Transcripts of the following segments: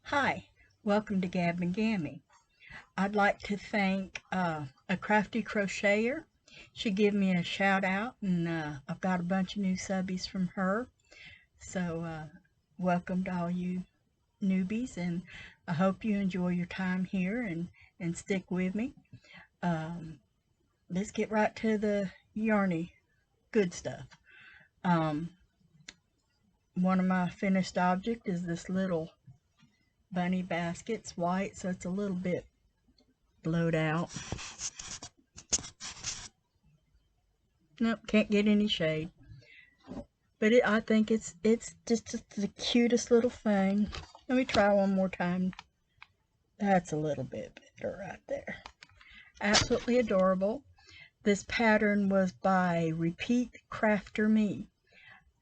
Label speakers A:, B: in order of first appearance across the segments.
A: Hi, welcome to Gabbing. I'd like to thank a Crafty Crocheter. She gave me a shout out, and I've got a bunch of new subbies from her. So, welcome to all you newbies, and I hope you enjoy your time here and stick with me. Um, let's get right to the yarny good stuff. Um, One of my finished object is this little bunny basket. It's white, so it's a little bit blowed out. Nope, can't get any shade. But I think it's just the cutest little thing. Let me try one more time. That's a little bit better right there. Absolutely adorable. This pattern was by Repeat Crafter Me.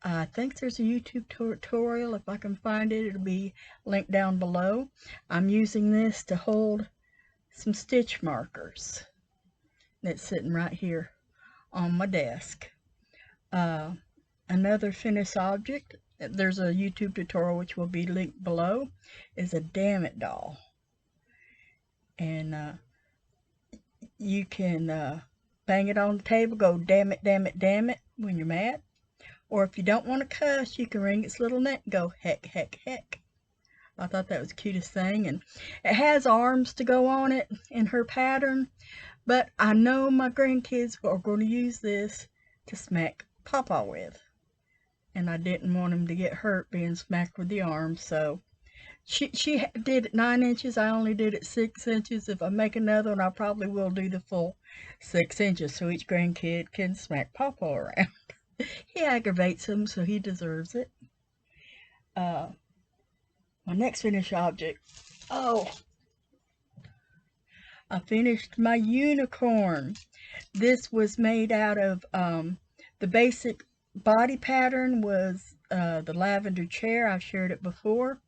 A: I think there's a YouTube tutorial. If I can find it, it'll be linked down below. I'm using this to hold some stitch markers. That's sitting right here on my desk. Another finished object, there's a YouTube tutorial which will be linked below, is a damn it doll. And you can bang it on the table, go damn it, damn it, damn it when you're mad. Or if you don't want to cuss, you can wring its little neck and go heck, heck, heck. I thought that was the cutest thing. And it has arms to go on it in her pattern. But I know my grandkids are going to use this to smack Papa with. And I didn't want him to get hurt being smacked with the arm, so she did it 9 inches. I only did it 6 inches. If I make another one, I probably will do the full 6 inches so each grandkid can smack Papa around. He aggravates him, so he deserves it. My next finished object. Oh, I finished my unicorn. This was made out of the basic body pattern was the lavender chair. I've shared it before.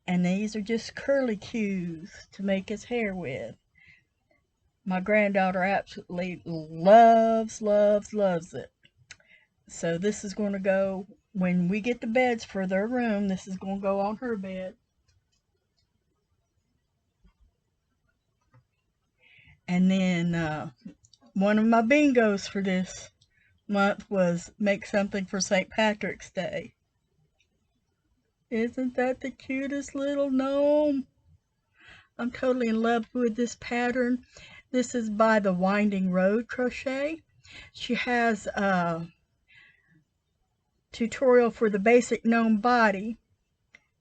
A: And these are just curly cues to make his hair with. My granddaughter absolutely loves it. So this is going to go, when we get the beds for their room, this is going to go on her bed. And then one of my bingos for this month was make something for St. Patrick's Day. Isn't that the cutest little gnome? I'm totally in love with this pattern. This is by the Winding Road Crochet. She has a tutorial for the basic gnome body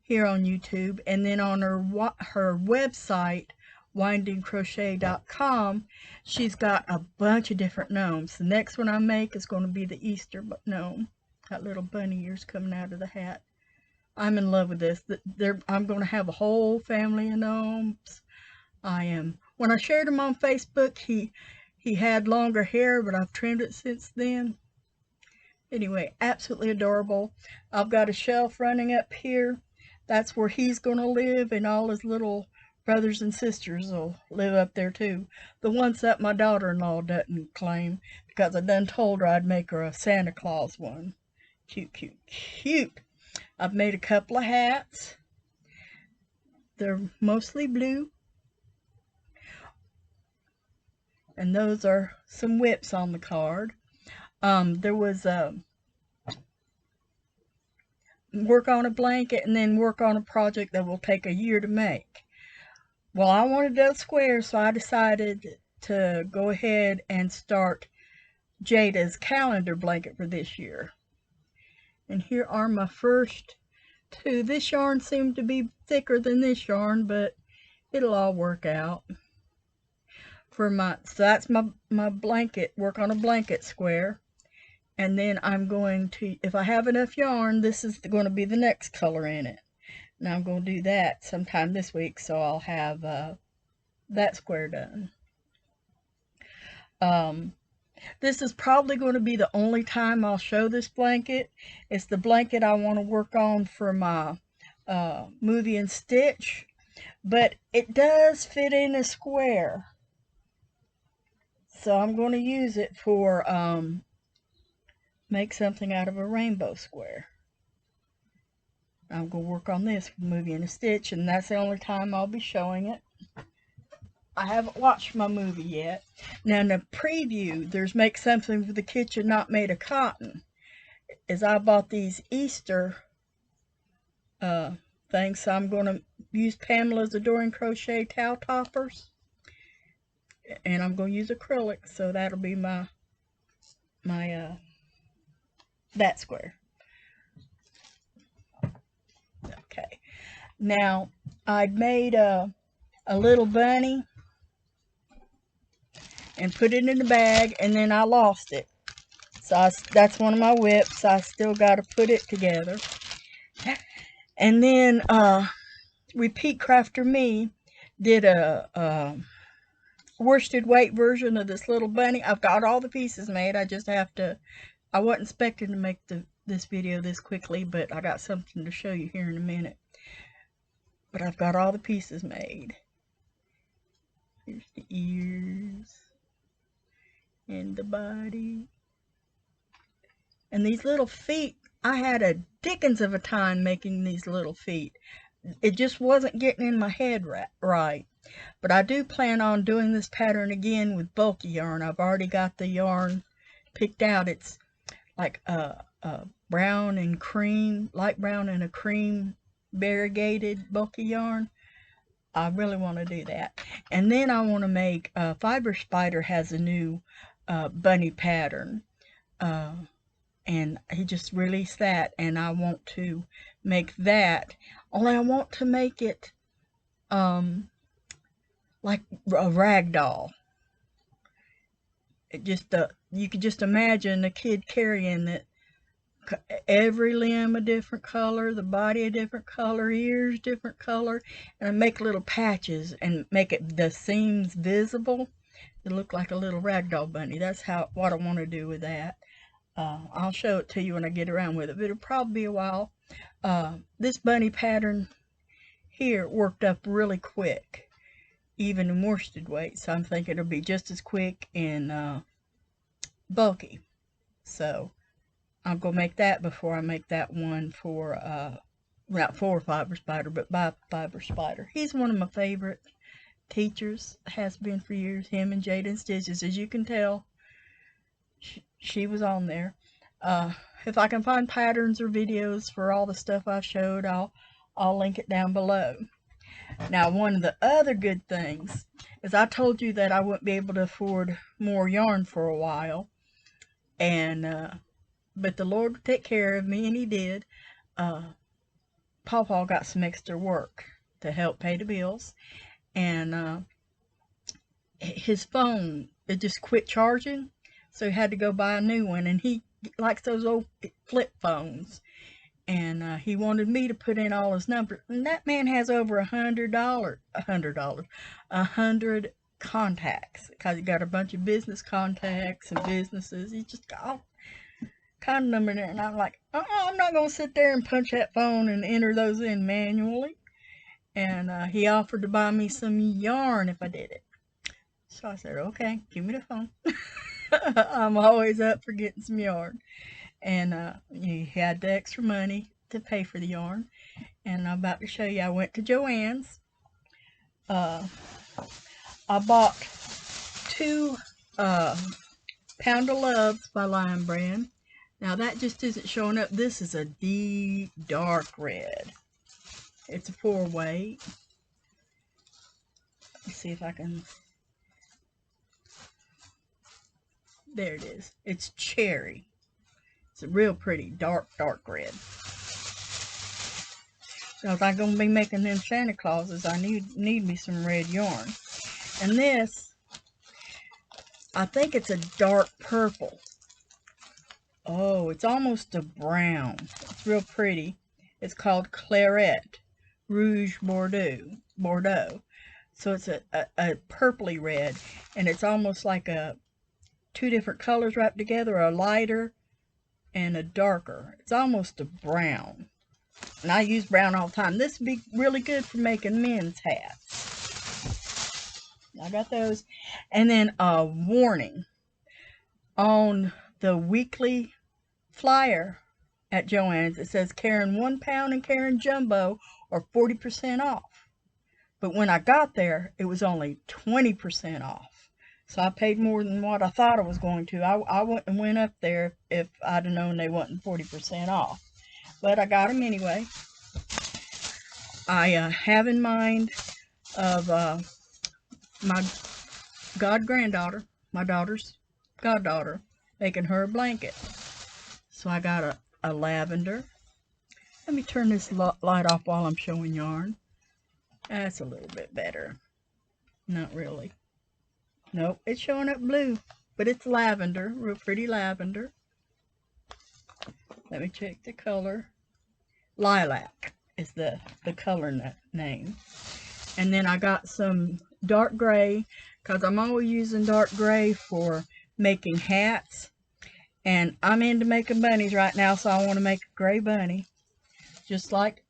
A: here on YouTube, and then on her website, windingcrochet.com, she's got a bunch of different gnomes. The next one I make is going to be the Easter gnome. Got little bunny ears coming out of the hat. I'm in love with this. I'm going to have a whole family of gnomes. I am. When I shared him on Facebook, he had longer hair, but I've trimmed it since then. Anyway, absolutely adorable. I've got a shelf running up here. That's where he's going to live, and all his little brothers and sisters will live up there too. The ones that my daughter-in-law doesn't claim, because I done told her I'd make her a Santa Claus one. Cute, cute, cute. I've made a couple of hats. They're mostly blue. And those are some whips on the card. There was work on a blanket and then work on a project that will take a year to make. Well, I wanted those squares, so I decided to go ahead and start Jada's calendar blanket for this year. And here are my first two. This yarn seemed to be thicker than this yarn, but it'll all work out. So that's my blanket, work on a blanket square. And then I'm going to, if I have enough yarn, this is going to be the next color in it. And I'm going to do that sometime this week, so I'll have that square done. This is probably going to be the only time I'll show this blanket. It's the blanket I want to work on for my movie and stitch, but it does fit in a square. So I'm going to use it for make something out of a rainbow square. I'm going to work on this movie in a stitch, and that's the only time I'll be showing it. I haven't watched my movie yet. Now in the preview, there's Make Something for the Kitchen Not Made of Cotton. Is I bought these Easter things, so I'm going to use Pamela's Adoring Crochet towel toppers. And I'm going to use acrylic, so that'll be my that square. Okay. Now, I'd made a little bunny and put it in the bag, and then I lost it. So that's one of my whips. I still got to put it together. And then Repeat Crafter Me did a worsted weight version of this little bunny. I've got all the pieces made. I just have to, I wasn't expecting to make this video this quickly, but I got something to show you here in a minute. But I've got all the pieces made. Here's the ears and the body. And these little feet, I had a dickens of a time making these little feet. It just wasn't getting in my head right. But I do plan on doing this pattern again with bulky yarn. I've already got the yarn picked out. It's like a brown and cream, light brown and a cream variegated bulky yarn. I really want to do that. And then I want to make, Fiber Spider has a new bunny pattern. And he just released that, and I want to make that. Only I want to make it like a rag doll. It just you could just imagine a kid carrying it. Every limb a different color, the body a different color, ears different color, and I make little patches and make it the seams visible. It look like a little ragdoll bunny. That's what I want to do with that. I'll show it to you when I get around with it, but it'll probably be a while. This bunny pattern here worked up really quick, even in worsted weight, so I'm thinking it'll be just as quick and bulky. So I'll go make that before I make that one for, not for Fiber Spider, but by Fiber Spider. He's one of my favorite teachers, has been for years, him and Jaden Stitches. As you can tell, she was on there. If I can find patterns or videos for all the stuff I showed, I'll link it down below. Now, one of the other good things is I told you that I wouldn't be able to afford more yarn for a while, and but the Lord would take care of me, and He did. Pawpaw got some extra work to help pay the bills, and his phone, it just quit charging. So he had to go buy a new one, and he likes those old flip phones. And he wanted me to put in all his numbers. And that man has over 100 contacts, because he got a bunch of business contacts and businesses. He just got all kind of number there. And I'm like, I'm not going to sit there and punch that phone and enter those in manually. And he offered to buy me some yarn if I did it. So I said, okay, give me the phone. I'm always up for getting some yarn. And he had the extra money to pay for the yarn. And I'm about to show you, I went to Joann's. I bought 2 Pound of Loves by Lion Brand. Now that just isn't showing up. This is a deep dark red. It's a 4-weight. Let's see if I can... There it is. It's cherry. It's a real pretty dark red. So if I'm going to be making them Santa Clauses, I need me some red yarn. And this, I think it's a dark purple. Oh, it's almost a brown. It's real pretty. It's called Claret Rouge Bordeaux. So it's a purpley red, and it's almost like 2 different colors wrapped together, a lighter and a darker. It's almost a brown. And I use brown all the time. This would be really good for making men's hats. I got those. And then a warning on the weekly flyer at Joann's. It says Karen 1 pound and Karen Jumbo are 40% off. But when I got there, it was only 20% off. So I paid more than what I thought I was going to. I wouldn't have went up there if I'd have known they wasn't 40% off. But I got them anyway. I have in mind of my granddaughter, my daughter's goddaughter, making her a blanket. So I got a lavender. Let me turn this light off while I'm showing yarn. That's a little bit better. Not really. Nope, it's showing up blue, but it's lavender, real pretty lavender. Let me check the color. Lilac is the color name. And then I got some dark gray, because I'm always using dark gray for making hats. And I'm into making bunnies right now, so I want to make a gray bunny. Just like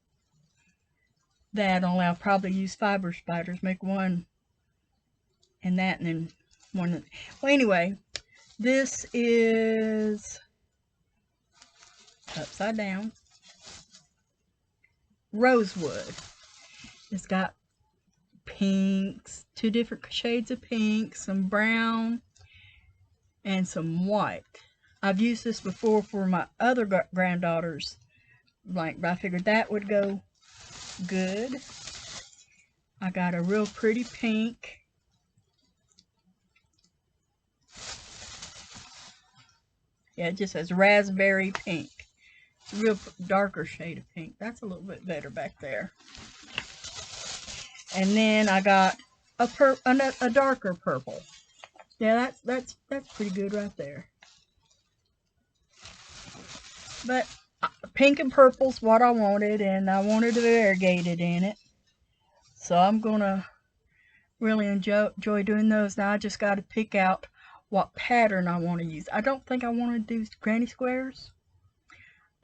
A: that, only I'll probably use fiber spiders. Make one and that, and then one. Well, anyway, this is upside down. Rosewood. It's got pinks, 2 different shades of pink, some brown, and some white. I've used this before for my other granddaughter's blanket, but I figured that would go good. I got a real pretty pink. Yeah, it just says raspberry pink. It's a real darker shade of pink. That's a little bit better back there. And then I got a darker purple. Yeah, that's pretty good right there. But pink and purple's what I wanted, and I wanted variegated in it. So I'm gonna really enjoy doing those. Now I just got to pick out what pattern I want to use. I don't think I want to do granny squares.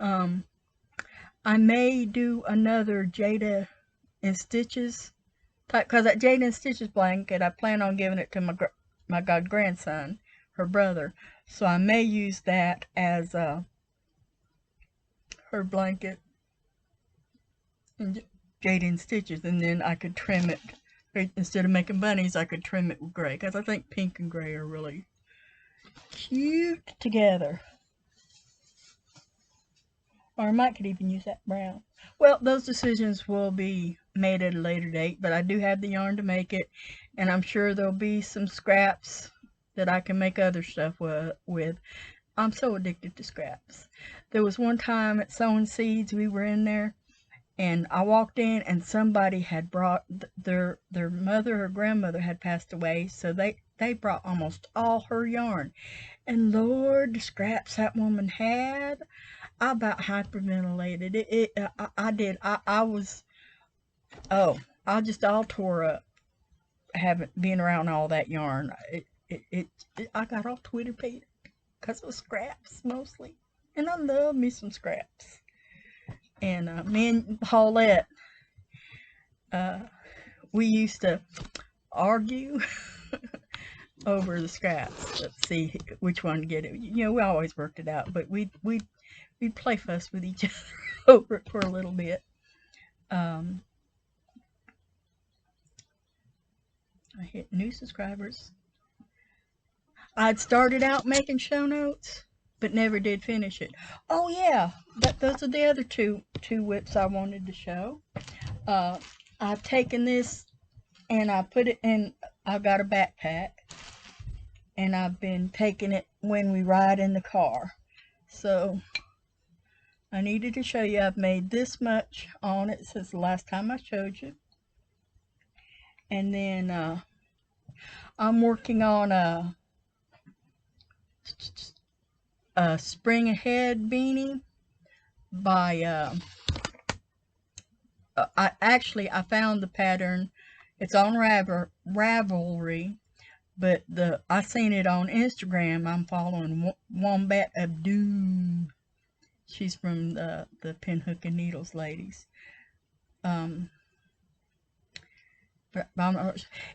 A: I may do another Jada and Stitches type, because that Jada and Stitches blanket, I plan on giving it to my grandson, her brother. So I may use that as her blanket and Jada and Stitches, and then I could trim it. Instead of making bunnies, I could trim it with gray, because I think pink and gray are really cute together. Or I might could even use that brown. Well, those decisions will be made at a later date, but I do have the yarn to make it, and I'm sure there'll be some scraps that I can make other stuff with. I'm so addicted to scraps. There was one time at Sewing Seeds, we were in there, and I walked in, and somebody had brought their mother or grandmother had passed away, so they brought almost all her yarn. And Lord, the scraps that woman had, I about hyperventilated. I did. I was, oh, I just all tore up, being around all that yarn. I got all Twitter-pated because it was scraps mostly, and I love me some scraps. And me and Paulette, we used to argue over the scraps. Let's see which one to get it. You know, we always worked it out, but we'd play fuss with each other over it for a little bit. I hit new subscribers. I'd started out making show notes, but never did finish it. Oh yeah, those are the other two whips I wanted to show. I've taken this and I put it in, I've got a backpack, and I've been taking it when we ride in the car. So I needed to show you I've made this much on it since the last time I showed you. And then I'm working on a Spring Ahead beanie by I found the pattern. It's on Ravelry, but I seen it on Instagram. I'm following Wombat Abdul. She's from the Pin Hook and Needles ladies. But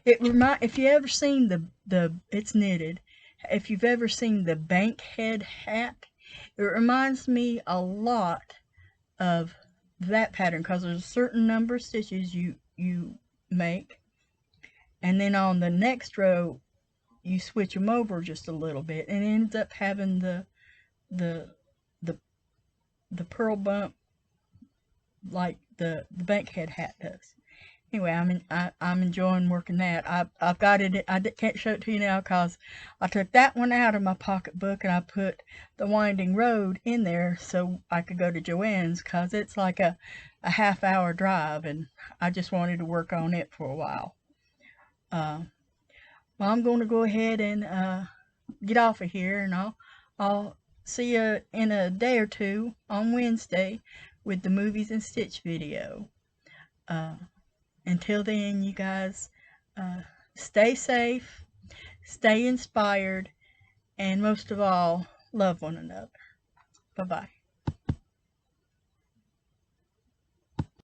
A: if you ever seen it's knitted. If you've ever seen the Bankhead hat, It reminds me a lot of that pattern because there's a certain number of stitches you make, and then on the next row you switch them over just a little bit, and it ends up having the the pearl bump like the Bankhead hat does. Anyway, I'm enjoying working that. I've got it. I can't show it to you now because I took that one out of my pocketbook and I put the Winding Road in there so I could go to Joann's because it's like a half-hour drive, and I just wanted to work on it for a while. Well, I'm going to go ahead and get off of here, and I'll see you in a day or two on Wednesday with the Movies and Stitch video. Until then, you guys, stay safe, stay inspired, and most of all, love one another. Bye-bye.